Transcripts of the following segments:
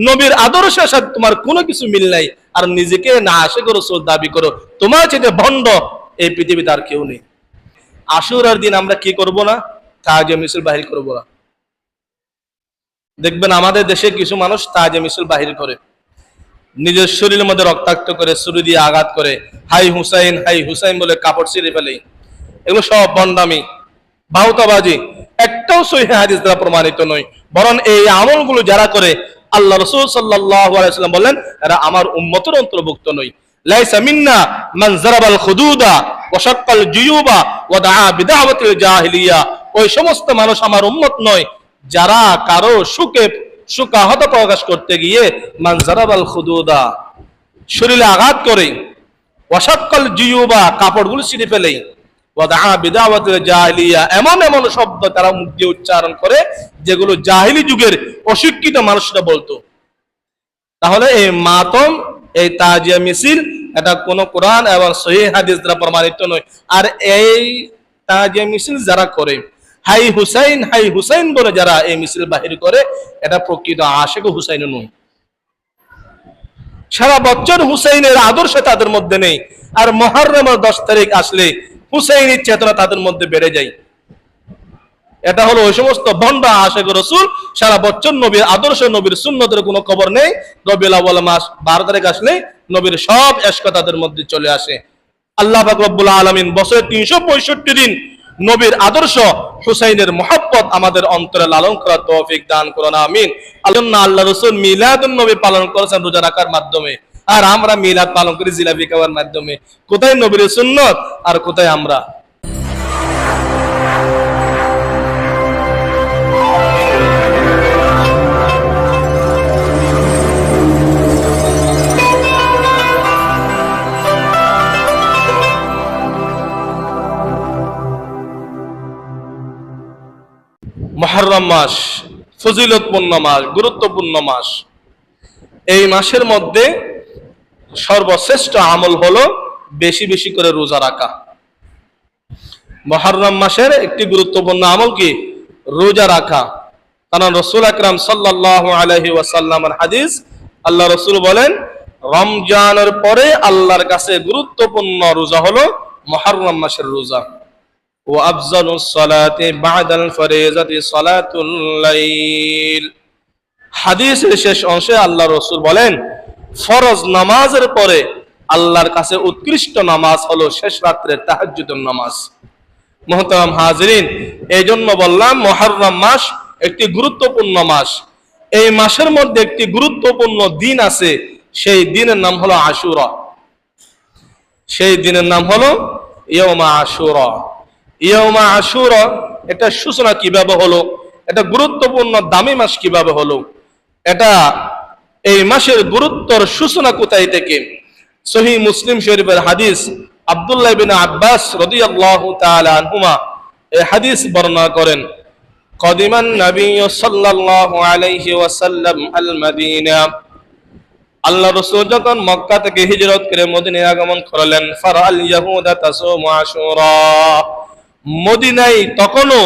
নবীর আদর্শের সাথে তোমার কোনো কিছু মিল নাই, আর নিজেকে না আশিক রাসূল দাবি করো, তোমার চেয়ে ভণ্ড এই পৃথিবীতে আর কেউ নেই। আশুরার দিন আমরা কি করব না? তাজিয়া মিছিল বাহির করব না। দেখবেন আমাদের দেশে কিছু মানুষ তাজিয়া মিছিল বাহির করে, নিজের শরীরের মধ্যে রক্তাক্ত করে, ছুরি দিয়ে আঘাত করে, হাই হুসাইন বলে কাপড় ছিঁড়ে ফেলে। এগুলো সব বন্ডামি, বাউতাবাজি, একটাও সহিহ হাদিস দ্বারা প্রমাণিত নয়। বরং এই আমলগুলো যারা করে, আল্লাহ রাসূল সাল্লাল্লাহু আলাইহি ওয়াসাল্লাম বলেন এরা আমার উম্মতের অন্তর্ভুক্ত নয়। লাইসা মিন্না মান যারাবাল খুদুদা ওয়া শাক্কাল জুয়ুবা ওয়া দাআ বিদাওয়াতিল জাহিলিয়া। ওই সমস্ত মানুষ আমার উম্মত নয় যারা কারো সুকাহত প্রকাশ করতে গিয়ে মান যারাবাল খুদুদা, শরীরে আঘাত করে, ওয়া শাক্কাল জুয়ুবা, কাপড়গুলো ছিঁড়ে ফেলে, ওয়া দাআ বিদাওয়াতিল জাহিলিয়া, এমন এমন শব্দ তারা মুখ দিয়ে উচ্চারণ করে যেগুলো জাহিলি যুগের অশিক্ষিত মানুষরা বলতো। তাহলে এই মাতম, এই তাজিয়া মিছিল, এটা কোন কোরআন এবং সহিহ হাদিস দ্বারা প্রমাণিত নয়। আর এই তাজিয়া মিছিল যারা করে, হাই হুসাইন বলে যারা এই মিছিল বাহির করে, এটা প্রকৃত আশিক হুসাইন নয়। সারা বছর হুসাইনের আদর্শ তাদের মধ্যে নেই, আর মুহররমের 10 তারিখ আসলে হুসাইনের চেতনা তাদের মধ্যে বেড়ে যায়। এটা হলো ওই সমস্ত ভণ্ড আশিক রাসূল, সারা বছর নবীর আদর্শ, নবীর সুন্নতের কোনো খবর নেই। রবিউল আউয়াল মাস 12 তারিখ আসলে নবীর সব ইশক তাদের মধ্যে চলে আসে। আল্লাহ পাক রব্বুল আলামিন বছরে 365 দিন নবীর আদর্শ, হুসাইনের মহব্বত আমাদের অন্তরে লালন করার তৌফিক দান করুন, আমিন। আল্লাহ রাসূল মিলাদুন নবী পালন করেছেন রোজা রাখার মাধ্যমে, আর আমরা মিলাদ পালন করি জিলাপি খাওয়ার মাধ্যমে। কোথায় নবীর সুন্নত আর কোথায় আমরা? মুহররম মাস ফজিলতপূর্ণ মাস, গুরুত্বপূর্ণ মাস। এই মাসের মধ্যে সর্বশ্রেষ্ঠ আমল হলো বেশি বেশি করে রোজা রাখা। মুহররম মাসের একটি গুরুত্বপূর্ণ আমল কি? রোজা রাখা। কারণ রাসূল আকরাম সাল্লাল্লাহু আলাইহি ওয়াসাল্লামের হাদিস, আল্লাহ রাসূল বলেন রমজানের পরে আল্লাহর কাছে গুরুত্বপূর্ণ রোজা হলো মুহররম মাসের রোজা। وأفضل الصلاة بعد الفريضة صلاة الليل। হাদিসের শেষ অংশে আল্লাহ রাসূল বলেন ফরজ নামাজের পরে আল্লাহর কাছে উৎকৃষ্ট নামাজ হলো শেষ রাত্রের তাহাজ্জুদের নামাজ। মুহতারাম হাজিরিন, এই জন্য বললাম মুহররম মাস একটি গুরুত্বপূর্ণ মাস। এই মাসের মধ্যে একটি গুরুত্বপূর্ণ দিন আছে, সেই দিনের নাম হলো আশুরা। সেই দিনের নাম হলো ইয়াউমা আশুরা। ইয়াউমা আশুরা, এটা সূচনা কিভাবে হলো, এটা গুরুত্বপূর্ণ দামি মাস কিভাবে হলো, এটা এই মাসের গুরুত্বর সূচনা কোথায় থেকে? সহিহ মুসলিম শরীফের হাদিস, আব্দুল্লাহ ইবনে আব্বাস রাদিয়াল্লাহু তাআলা আনহুমা এই হাদিস বর্ণনা করেন, কদিমান নবী সাল্লাল্লাহু আলাইহি ওয়াসাল্লাম আল মদিনা। আল্লাহ রাসূল যখন মক্কা থেকে হিজরত করে মদিনায় আগমন করলেন, ফারাল ইয়াহুদা তাসুমু আশুরা। মদিনায় তখনও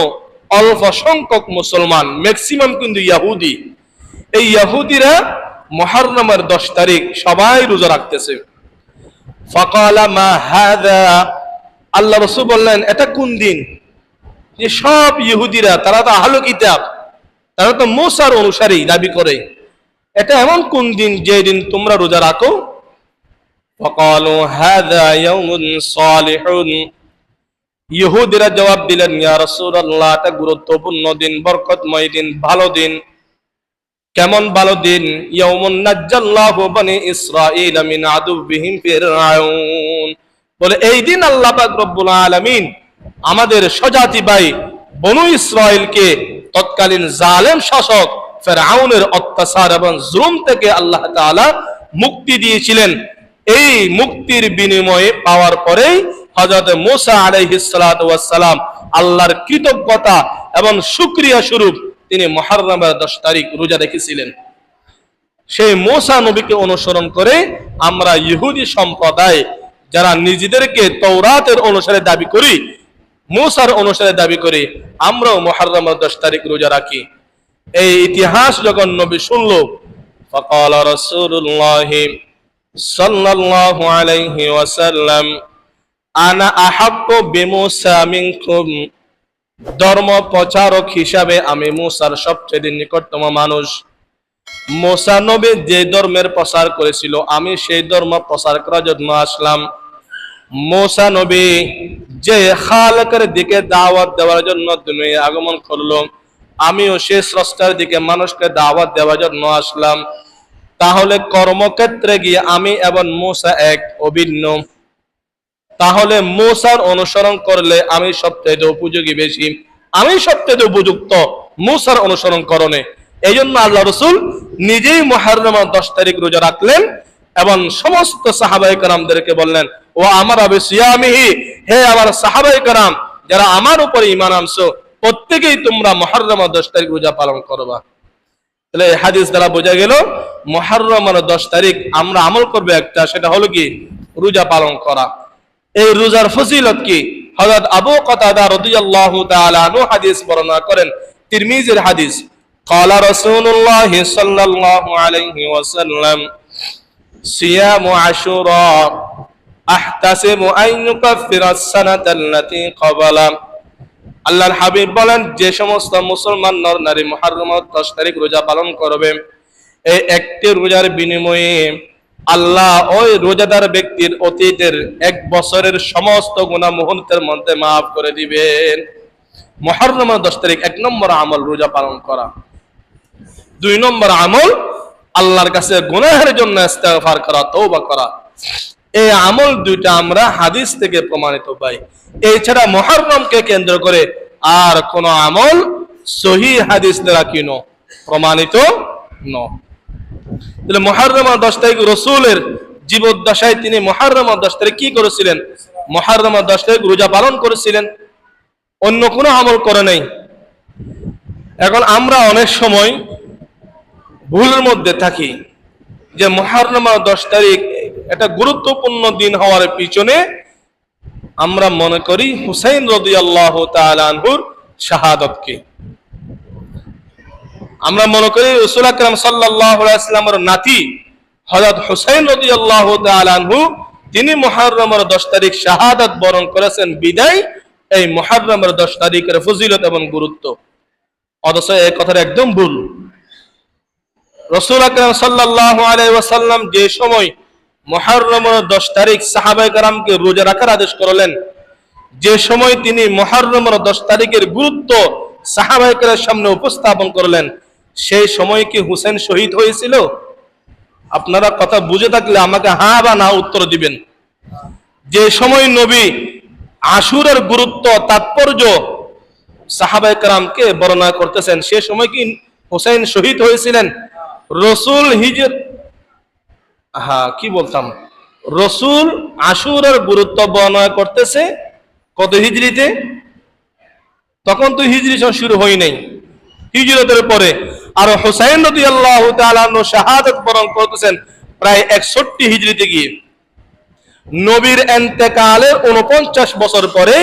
অল্প সংখ্যক মুসলমান, ম্যাক্সিমাম কিন্তু ইহুদি। এই ইহুদিরা মুহররমের 10 তারিখ সবাই রোজা রাখতেছে। ফাকালা মা হাযা, আল্লাহ রাসূল বললেন এটা কোন দিন? যে সব ইহুদিরা, তারা তো আহলে কিতাব, তারা তো মুসার অনুসারী দাবি করে, এটা এমন কোন দিন যে দিন তোমরা রোজা রাখো? ফাকালু হাযা ইয়াউমুন সালিহুন। ইহুদিরা জবাব দিলেন, ইয়া রাসূলুল্লাহ, এটা গুরুত্বপূর্ণ দিন, বরকতময় দিন, ভালো দিন। কেমন ভালো দিন? ইয়াউমুন নাজ্জাল্লাহু বনি ইসরাঈল মিন আদুবিহিম ফিরআউন। বলে এই দিন আল্লাহ পাক রব্বুল আলামিন আমাদের স্বজাতি ভাই বনু ইসরাঈলকে তৎকালীন জালেম শাসক ফিরআউনের অত্যাচার এবং জুলুম থেকে আল্লাহ তাআলা মুক্তি দিয়েছিলেন। এই মুক্তির বিনিময়ে পাওয়ার পরেই হযরত মূসা আলাইহিস সালাতু ওয়াস সালাম আল্লাহর কৃতজ্ঞতা এবং শুকরিয়া স্বরূপ তিনি মুহররমের 10 তারিখ রোজা রেখেছিলেন। সেই মূসা নবীকে অনুসরণ করে আমরা ইহুদি সম্প্রদায় যারা নিজেদেরকে তাওরাতের অনুসারে দাবি করি, মূসার অনুসারে দাবি করি, আমরাও মুহররমের 10 তারিখ রোজা রাখি। এই ইতিহাস যখন নবী শুনলো, فقال رسول الله صلى الله عليه وسلم আনা আহাক্কু বিমূসা মিনকুম, ধর্ম প্রচারক হিসাবে আমি মুসার সবচেয়ে নিকটতম মানুষ। মুসা নবী যে ধর্মের প্রচার করেছিল আমি সেই ধর্ম প্রচার করার জন্য আসলাম। মুসা নবী যে খালেকের দিকে দাওয়াত দেওয়ার জন্য দুনিয়ায় আগমন করলো, আমিও সেই স্রষ্টার দিকে মানুষকে দাওয়াত দেওয়ার জন্য আসলাম। তাহলে কর্মক্ষেত্রে গিয়ে আমি এবং মুসা এক, অভিন্ন। তাহলে মুসার অনুসরণ করলে আমি সবচেয়ে উপযোগী বেশি, আমি সবচেয়ে উপযুক্ত মুসার অনুসরণ করণে। এই জন্য আল্লাহ রসুল নিজেই মুহররমের 10 তারিখ রোজা রাখলেন এবং সমস্ত সাহাবায়ে কেরামদেরকে বললেন, ও আমার বিসিয়ামিহি, হে আমার সাহাবায়ে কেরাম যারা আমার উপরে ঈমান আনছো, প্রত্যেকেই তোমরা মুহররমের 10 তারিখ রোজা পালন করবা। তাহলে এই হাদিস দ্বারা বোঝা গেল মুহররমের 10 তারিখ আমরা আমল করবে একটা, সেটা হলো কি রোজা পালন করা। এই রোজার ফজিলত কি? হযরত আবু কাতাদা রাদিয়াল্লাহু তাআলা আনহু হাদিস বর্ণনা করেন, তিরমিজির হাদিস। ক্বালা রাসূলুল্লাহ সাল্লাল্লাহু আলাইহি ওয়াসাল্লাম সিয়ামু আশুরা আহতাসিবু আন ইউকাফিরা আস-সানাতা আল্লাতী ক্বাবালা। আল্লাহর হাবিব বলেন, যে সমস্ত মুসলমান নর নারী মুহররমের 10 তারিখ রোজা পালন করবে, এই একটি রোজার বিনিময়ে আল্লাহ ওই রোজাদার ব্যক্তির অতীতের 1 বছরের সমস্ত গুনাহ মুহূর্তের মধ্যে মাফ করে দিবেন। মুহররমের 10 তারিখ 1 নম্বর আমল রোজা পালন করা। 2 নম্বর আমল আল্লাহর কাছে গুনাহের জন্য ইস্তেগফার করা, তওবা করা। এই আমল দুইটা আমরা হাদিস থেকে প্রমাণিত পাই। এছাড়া মুহররমকে কেন্দ্র করে আর কোন আমল সহিহ হাদিস দ্বারা কিনো প্রমাণিত নয়। তাহলে মুহররমের 10 তারিখ রাসূলের জীবদ্দশায় তিনি মুহররমের 10 তারিখ কি করেছিলেন? মুহররমের 10 তারিখ রোজা পালন করেছিলেন, অন্য কোনো আমল করে নাই। এখন আমরা অনেক সময় ভুলের মধ্যে থাকি যে মুহররমের 10 তারিখ এটা গুরুত্বপূর্ণ দিন হওয়ার পিছনে আমরা মনে করি হুসাইন রাদিয়াল্লাহু তাআলা আনহুর শাহাদাতকে। আমরা মনে করি রাসূল আকরাম সাল্লাল্লাহু আলাইহি ওয়াসাল্লামের নাতি হযরত হুসাইন রাদিয়াল্লাহু তাআলা আনহু তিনি মুহররমের 10 তারিখ শাহাদাত বরণ করেছেন, বিদায় এই মুহররমের 10 তারিখের ফজিলত এবং গুরুত্ব। অথচ এই কথাটা একদম ভুল। রাসূল আকরাম সাল্লাল্লাহু আলাইহি ওয়াসাল্লাম যে সময় মুহররমের 10 তারিখ সাহাবায়ে কেরামকে রোজা রাখার আদেশ করলেন, যে সময় তিনি মুহররমের 10 তারিখের গুরুত্ব সাহাবায়ে কেরামের সামনে উপস্থাপন করলেন, সেই সময় কি হুসেন শহীদ হয়েছিল? আপনারা কথা বুঝে থাকলে আমাকে হ্যাঁ বা না উত্তর দিবেন। যে সময় নবী আশুরার গুরুত্ব তাৎপর্য সাহাবায়ে কেরামকে বর্ণনা করতেছেন, সে সময় কি হুসেন শহীদ হয়েছিলেন? রাসূল রাসূল আশুরার গুরুত্ব বর্ণনা করতেছে কত হিজরিতে? তখন তো হিজরি শুরু হয় নাই, হিজরতের পরে। আর হুসাইন রাদিয়াল্লাহু তাআলা আনহু শাহাদাত বরণ করতেছেন প্রায় 61 হিজরিতে গিয়ে। নবীর ইন্তেকালের 49 বছর পরে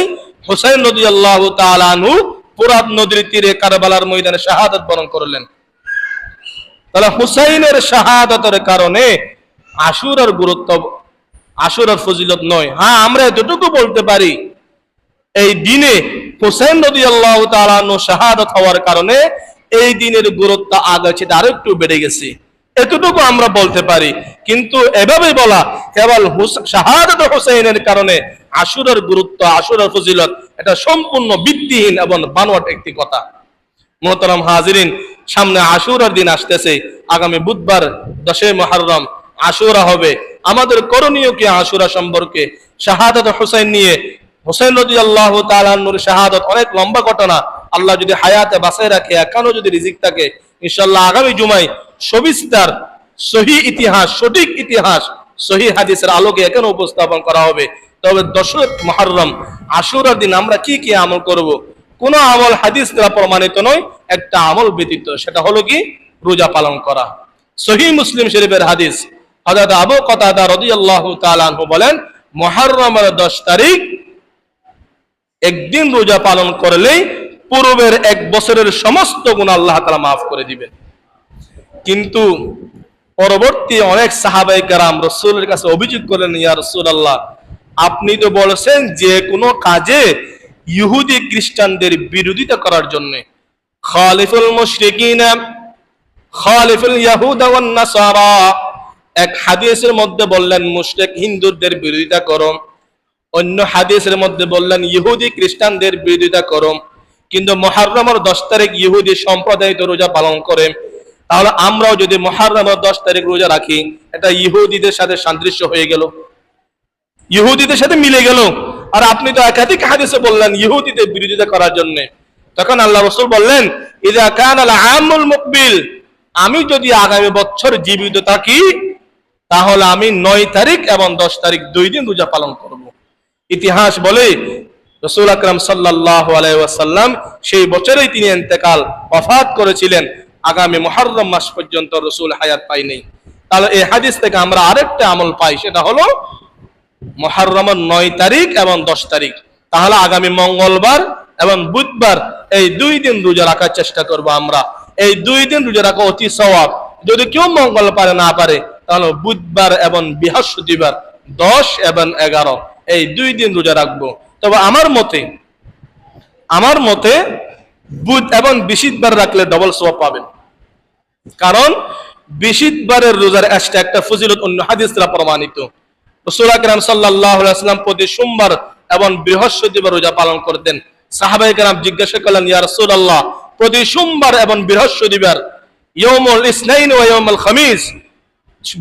হুসাইন রাদিয়াল্লাহু তাআলা আনহু ফুরাত নদীর তীরে কারবালার ময়দানে শাহাদাত বরণ করলেন। তাহলে হুসাইনের শাহাদাতের কারণে আশুরার গুরুত্ব, আশুরার ফজিলত নয়। হ্যাঁ, আমরা এতটুকু বলতে পারি, এই দিনে হুসাইন রাদিয়াল্লাহু তাআলা আনহু শাহাদাত হওয়ার কারণে এই দিনের গুরুত্ব আগে চেয়ে আরো একটু বেড়ে গেছে, এতটুকু আমরা বলতে পারি। কিন্তু এভাবে বলা কেবল শাহাদাত হুসাইনের কারণে আশুরার গুরুত্ব, আশুরার ফজিলত, এটা সম্পূর্ণ ভিত্তিহীন এবং বানোয়াট একটি কথা। মুহতারাম হাজিরিন, সামনে আশুরার দিন আসতেছে। আগামী বুধবার 10 মুহররম আশুরা হবে। আমাদের করণীয় কি আশুরা সম্পর্কে? শাহাদাত হুসাইন নিয়ে, হুসাইন রাদিয়াল্লাহু তাআলা আনহুর শাহাদাত অনেক লম্বা ঘটনা। আল্লাহ যদি হায়াতে বাঁচায় রাখে, এখনো যদি রিজিক থাকে, ইনশাআল্লাহ আগামী জুমায় সবিস্তার সহিহ ইতিহাস, সঠিক ইতিহাস, সহিহ হাদিসের আলোকে এখানে উপস্থাপন করা হবে। তবে 10 মুহররম আশুরার দিন আমরা কি কি আমল করব? কোন আমল হাদিস দ্বারা প্রমাণিত নয়, একটা আমল ব্যতীত, সেটা হলো কি রোজা পালন করা। সহিহ মুসলিম শরীফের হাদিস, হযরত আবু কাতাদা রাদিয়াল্লাহু তাআলা আনহু বলেন, মুহররমের 10 তারিখ একদিন রোজা পালন করলেই পূর্বের 1 বছরের সমস্ত গুনাহ আল্লাহ তাআলা মাফ করে দিবেন। কিন্তু পরবর্তী অনেক সাহাবায়ে কেরাম রাসূলের কাছে অভিযোগ করলেন, ইয়া রাসূলুল্লাহ, আপনি তো বলেছেন যে কোনো কাজে ইহুদি খ্রিস্টানদের বিরোধিতা করার জন্য, খালিফুল মুশরিকিনা খালিফুল ইয়াহুদা ওয়ান নাসারা, এক হাদিসের মধ্যে বললেন মুশরিক হিন্দুদের বিরোধিতা করো, অন্য হাদিসের মধ্যে বললেন ইহুদি খ্রিস্টানদের বিরোধিতা করো। কিন্তু মুহররমের 10 তারিখ ইহুদি সম্প্রদায় তো রোজা পালন করে, তাহলে আমরাও যদি মুহররমের 10 তারিখ রোজা রাখি, এটা ইহুদিদের সাথে সাদৃশ্য হয়ে গেল, ইহুদিদের সাথে মিলে গেল। আর আপনি তো একাধিক হাদিসে বললেন ইহুদিদের বিরোধিতা করার জন্য। তখন আল্লাহ রাসূল বললেন, ইযা কানাল আমুল মুকবিল, আমি যদি আগামী বছর জীবিত থাকি তাহলে আমি 9 তারিখ এবং 10 তারিখ 2 দিন রোজা পালন করব। ইতিহাস বলে রাসূল আকরাম সাল্লাল্লাহু আলাইহি ওয়াসাল্লাম সেই বছরেই তিনি ইন্তেকাল ওয়াফাত করেছিলেন। আগামী মুহররম মাস পর্যন্ত রাসূল হায়াত পায়নি। তাহলে এই হাদিস থেকে আমরা আরেকটা আমল পাই, সেটা হলো মুহররমের 9 তারিখ এবং 10 তারিখ। তাহলে আগামী মঙ্গলবার এবং বুধবার এই 2 দিন রোজা রাখার চেষ্টা করব আমরা। এই 2 দিন রোজা রাখা অতি সওয়াব। যদি কেউ মঙ্গলবার না পারে তাহলে বুধবার এবং বৃহস্পতিবার 10 এবং 11 এই 2 দিন রোজা রাখবো। তবে আমার মতে বুধ এবং বৃহস্পতিবার রাখলে ডবল সওয়াব পাবেন। কারণ বৃহস্পতিবারের রোজার একটা ফজিলত অন্য হাদিস দ্বারা প্রমাণিত। রাসূল আকরাম সাল্লাল্লাহু আলাইহি ওয়াসাল্লাম প্রতি সোমবার এবং বৃহস্পতিবার রোজা পালন করতেন। সাহাবায়ে কেরাম জিজ্ঞাসা করলেন, ইয়া রাসূলুল্লাহ, প্রতি সোমবার এবং বৃহস্পতিবার, ইয়াউমুল ইসনাইন ওয়া ইয়াউমুল খামিস,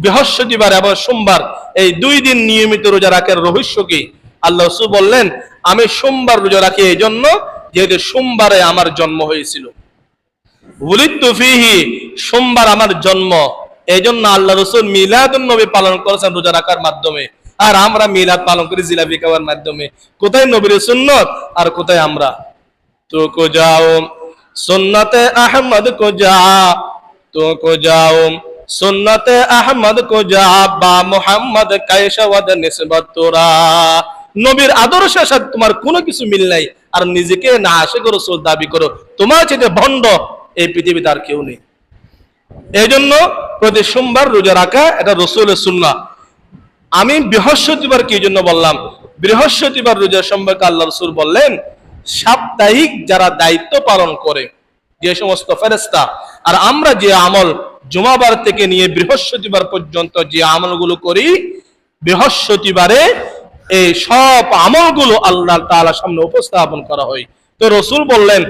বৃহস্পতিবার এবং সোমবার এই 2 দিন নিয়মিত রোজা রাখার রহস্য কি? আল্লাহ রাসূল বললেন, আমি সোমবার রোজা রাখি এই জন্য যেহেতু সোমবারে আমার জন্ম হয়েছিল, উলিদতু ফীহি, সোমবার আমার জন্ম, এই জন্য আল্লাহ রাসূল মিলাদুন নবী পালন করেছেন রোজা রাখার মাধ্যমে। আর আমরা মিলাদ পালন করি জিলাপি খাওয়ার মাধ্যমে। কোথায় নবীর সুন্নত আর কোথায় আমরা? তো কো যাও সুন্নতে আহমদ কো যা, তো কো যাও সুন্নতে আহমদ কো যা, বা মুহাম্মদ কায়শাওয়াদ নিসবত তোরা। নবীর আদর্শের সাথে তোমার কোনো কিছু মিল নাই, আর নিজেকে না আশিক রাসূল দাবি করো, তোমার চেয়ে ভণ্ড এই পৃথিবীতে আর কেউ নেই। এই জন্য প্রতি সোমবার রোজা রাখা এটা রাসূলের সুন্নাহ। আমি বৃহস্পতিবার কি জন্য বললাম? বৃহস্পতিবার রোজা সম্পর্কে আল্লাহ রাসূল বললেন, সাপ্তাহিক যারা দায়িত্ব পালন করে, যে সমস্ত ফেরেশতা, আর আমরা যে আমল জুমাবার থেকে নিয়ে বৃহস্পতিবার পর্যন্ত যে আমলগুলো করি, বৃহস্পতিবারে এই সব আমলগুলো আল্লাহ তাআলার সামনে উপস্থাপন করা হয়। তো রাসূল বললেন,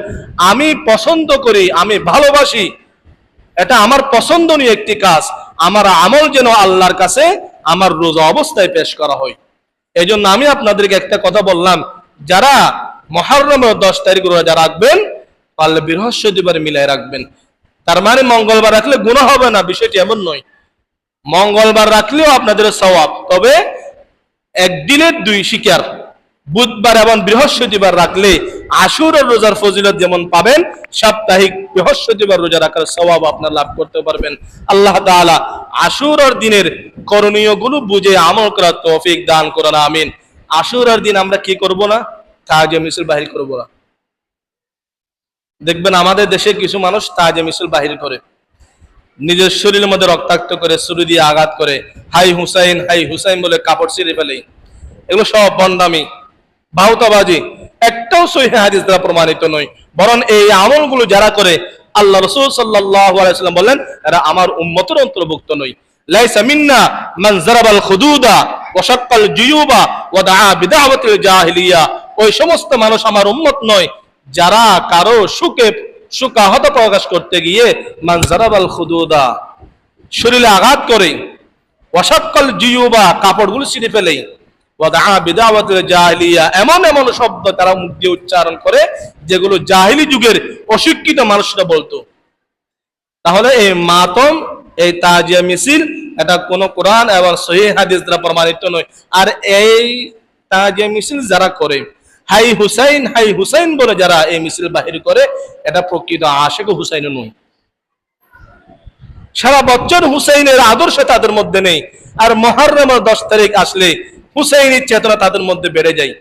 আমি পছন্দ করি, আমি ভালোবাসি, এটা আমার পছন্দনীয় একটি কাজ, আমার আমল যেন আল্লাহর কাছে আমার রোজা অবস্থায় পেশ করা হয়। এই জন্য আমি আপনাদেরকে একটা কথা বললাম, যারা মুহররমের 10 তারিখ রোজা রাখবেন পারলে বৃহস্পতিবার মিলাই রাখবেন। তার মানে মঙ্গলবার রাখলে গুনাহ হবে না, বিষয়টি এমন নয়। মঙ্গলবার রাখলেও আপনাদের সওয়াব, তবে একদিনের 2 শিকার, বুধবার এবং বৃহস্পতিবার রাখলে আশুরার রোজার ফজিলত যেমন পাবেন, সাপ্তাহিক বৃহস্পতিবার রোজা রাখার সওয়াব আপনারা লাভ করতে পারবেন। আল্লাহ তাআলা আশুরার দিনের করণীয় গুলো বুঝে আমল করার তৌফিক দান করুন, আমিন। আশুরার দিন আমরা কি করব না? তাজিয়া মিছিল বাহির করব না। দেখবেন আমাদের দেশে কিছু মানুষ তাজিয়া মিছিল বাহির করে, নিজের শরীরের মধ্যে রক্তাক্ত করে, ছুরি দিয়ে আঘাত করে, হাই হুসাইন বলে কাপড় ছিঁড়ে ফেলে। এগুলো সব বন্দামি, বাউতাবাজি, একটাও সহিহ হাদিস দ্বারা প্রমাণিত নয়। বরং এই আমলগুলো যারা করে, আল্লাহ রাসূল সাল্লাল্লাহু আলাইহি ওয়াসাল্লাম বলেন, এরা আমার উম্মতের অন্তর্ভুক্ত নয়। লাইসা মিন্না মান যারাবাল খুদুদা ওয়া শাক্কাল জুয়ুবা ওয়া দাআ বিদাওয়াতিল জাহিলিয়া। ওই সমস্ত মানুষ আমার উম্মত নয় যারা কারো সুকাহত প্রকাশ করতে গিয়ে মান যারাবাল খুদুদা, শরীরে আঘাত করে, ওয়া শাক্কাল জুয়ুবা, কাপড়গুলো ছিঁড়ে ফেলে, এমন এমন শব্দ তারা মুখ দিয়ে উচ্চারণ করে যেগুলো জাহিলি যুগের অশিক্ষিত মানুষরা বলতো। তাহলে এই মাতম, এই তাজিয়া মিছিল, এটা কোন কোরআন এবং সহিহ হাদিস দ্বারা প্রমাণিত নয়। আর এই তাজিয়া মিছিল যারা করে, হাই হুসাইন বলে যারা এই মিছিল বাহির করে, এটা প্রকৃত আশিক হুসাইন নয়। সারা বছর হুসাইনের আদর্শ তাদের মধ্যে নেই, আর মুহররমের 10 তারিখ আসলে হুসাইনের চেতনা তাদের মধ্যে বেড়ে যায়।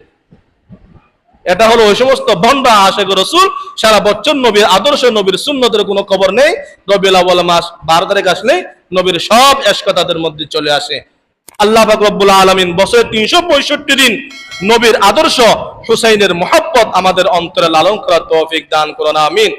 এটা হলো ওই সমস্ত ভণ্ড আশিক রাসূল, সারা বছর নবীর আদর্শ নবীর সুন্নতের কোনো খবর নেই। রবিউল আউয়াল মাস 12 তারিখ আসলে নবীর সব এশক তাদের মধ্যে চলে আসে। আল্লাহ পাক রব্বুল আলামিন বছরে 365 দিন নবীর আদর্শ হুসাইনের মহব্বত আমাদের অন্তরে লালন করার তৌফিক দান করুন, আমিন।